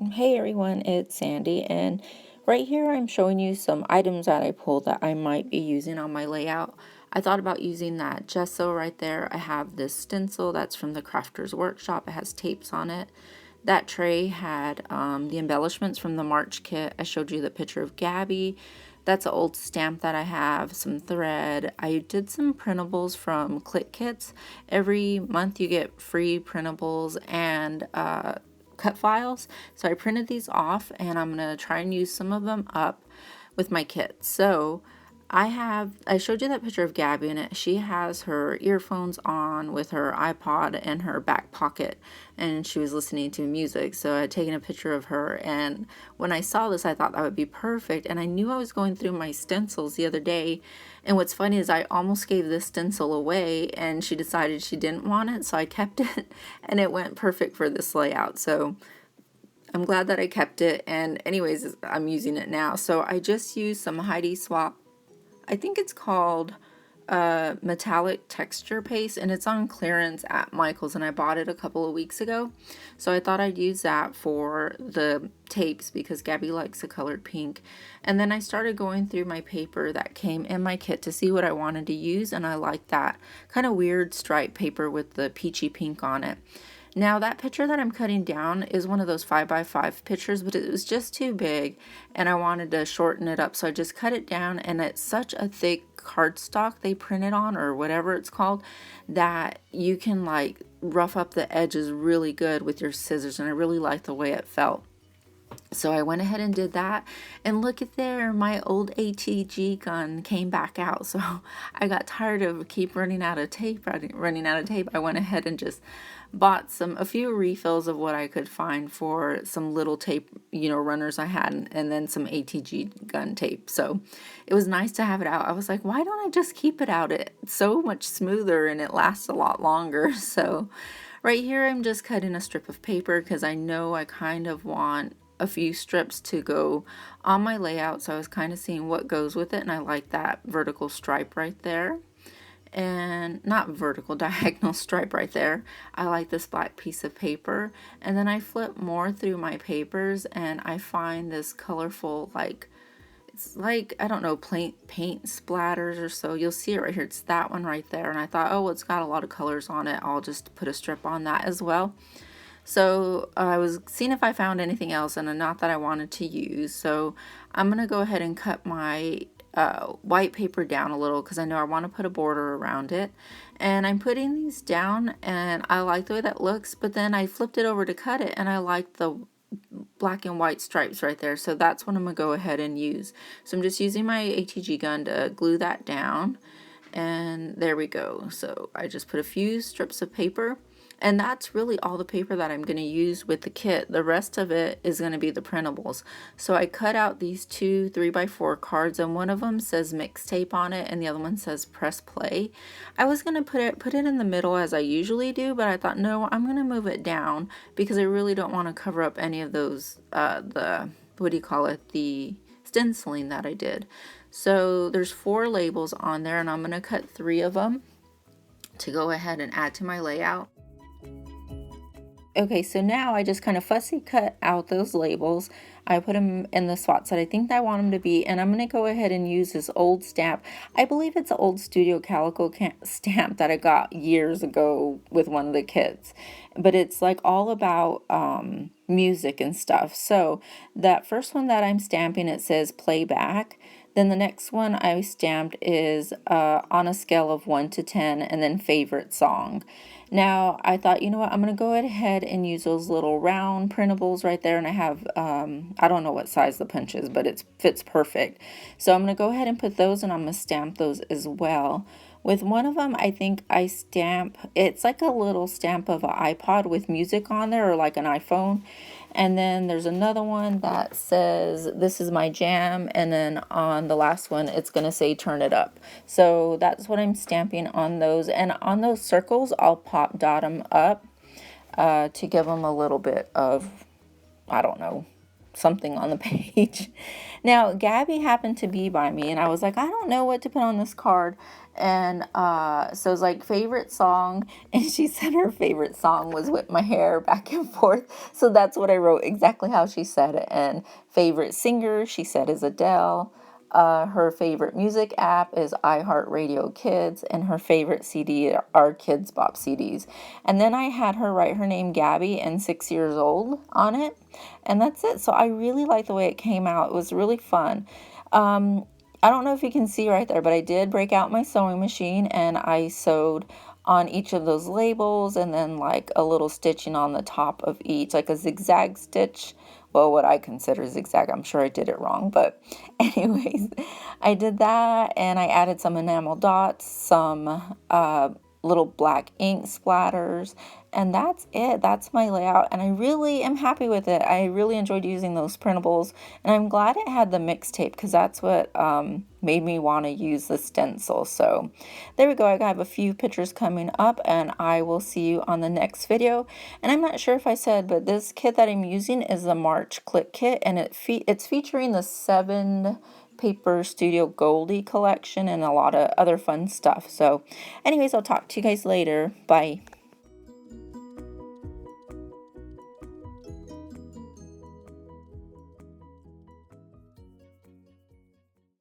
Hey everyone, it's Sandy, and right here I'm showing you some items that I pulled that I might be using on my layout. I thought about using that gesso right there. I have this stencil that's from the Crafter's Workshop. It has tapes on it. That tray had the embellishments from the March kit. I showed you the picture of Gabby. That's an old stamp that I have, some thread. I did some printables from Click Kits. Every month you get free printables and cut files. So I printed these off and I'm going to try and use some of them up with my kit. So I showed you that picture of Gabby in it. She has her earphones on with her iPod in her back pocket and she was listening to music. So I had taken a picture of her, and when I saw this I thought that would be perfect, and I knew I was going through my stencils the other day, and what's funny is I almost gave this stencil away and she decided she didn't want it, so I kept it and it went perfect for this layout. So I'm glad that I kept it, and anyways, I'm using it now. So I just used some Heidi Swap, I think it's called metallic texture paste, and it's on clearance at Michael's, and I bought it a couple of weeks ago. So I thought I'd use that for the tapes because Gabby likes a colored pink. And then I started going through my paper that came in my kit to see what I wanted to use, and I like that kind of weird striped paper with the peachy pink on it. Now that picture that I'm cutting down is one of those 5x5 pictures, but it was just too big and I wanted to shorten it up. So I just cut it down, and it's such a thick cardstock they printed on, or whatever it's called, that you can like rough up the edges really good with your scissors, and I really liked the way it felt. So I went ahead and did that, and look at there, my old ATG gun came back out. So I got tired of running out of tape. I went ahead and just bought a few refills of what I could find for some little tape, runners I had, and then some ATG gun tape. So it was nice to have it out. I was like, why don't I just keep it out? It's so much smoother and it lasts a lot longer. So right here, I'm just cutting a strip of paper because I know I kind of want a few strips to go on my layout. So I was kind of seeing what goes with it, and I like that vertical stripe right there. And not vertical, diagonal stripe right there. I like this black piece of paper. And then I flip more through my papers and I find this colorful, it's like, I don't know, paint splatters or so. You'll see it right here. It's that one right there. And I thought, oh, it's got a lot of colors on it. I'll just put a strip on that as well. So I was seeing if I found anything else, and not that I wanted to use. So I'm going to go ahead and cut my white paper down a little because I know I want to put a border around it. And I'm putting these down and I like the way that looks, but then I flipped it over to cut it and I like the black and white stripes right there. So that's what I'm going to go ahead and use. So I'm just using my ATG gun to glue that down. And there we go. So I just put a few strips of paper, and that's really all the paper that I'm going to use with the kit. The rest of it is going to be the printables. So I cut out these two 3x4 cards, and one of them says mixtape on it and the other one says press play. I was going to put it in the middle as I usually do, but I thought, no, I'm going to move it down because I really don't want to cover up any of those the stenciling that I did. So there's 4 labels on there, and I'm going to cut 3 of them to go ahead and add to my layout. Okay, so now I just kind of fussy cut out those labels. I put them in the spots that I think I want them to be, and I'm going to go ahead and use this old stamp. I believe it's an old Studio Calico stamp that I got years ago with one of the kits, but it's like all about music and stuff. So that first one that I'm stamping, it says playback. Then the next one I stamped is on a scale of 1 to 10, and then favorite song. Now I thought, you know what, I'm going to go ahead and use those little round printables right there, and I have, I don't know what size the punch is, but it fits perfect. So I'm going to go ahead and put those, and I'm going to stamp those as well. With one of them, I think I stamp, it's like a little stamp of an iPod with music on there, or like an iPhone. And then there's another one that says, this is my jam. And then on the last one, it's going to say, turn it up. So that's what I'm stamping on those. And on those circles, I'll pop dot them up to give them a little bit of, I don't know, something on the page. Now, Gabby happened to be by me, and I was like, I don't know what to put on this card. And so it's like favorite song, and she said her favorite song was Whip My Hair Back and Forth. So that's what I wrote, exactly how she said it. And favorite singer, she said, is Adele. Her favorite music app is iHeartRadio Kids, and her favorite CD are Kids Bop CDs. And then I had her write her name Gabby and 6 years old on it, and that's it. So I really like the way it came out. It was really fun. I don't know if you can see right there, but I did break out my sewing machine and I sewed on each of those labels, and then like a little stitching on the top of each, like a zigzag stitch. Well, what I consider zigzag. I'm sure I did it wrong, but anyways, I did that, and I added some enamel dots, some little black ink splatters, and that's it. That's my layout, and I really am happy with it. I really enjoyed using those printables, and I'm glad it had the mixtape, because that's what made me want to use the stencil. So there we go. I have a few pictures coming up, and I will see you on the next video. And I'm not sure if I said, but this kit that I'm using is the March Click Kit, and it's featuring the 7 Paper Studio Goldie collection and a lot of other fun stuff. So anyways, I'll talk to you guys later. Bye.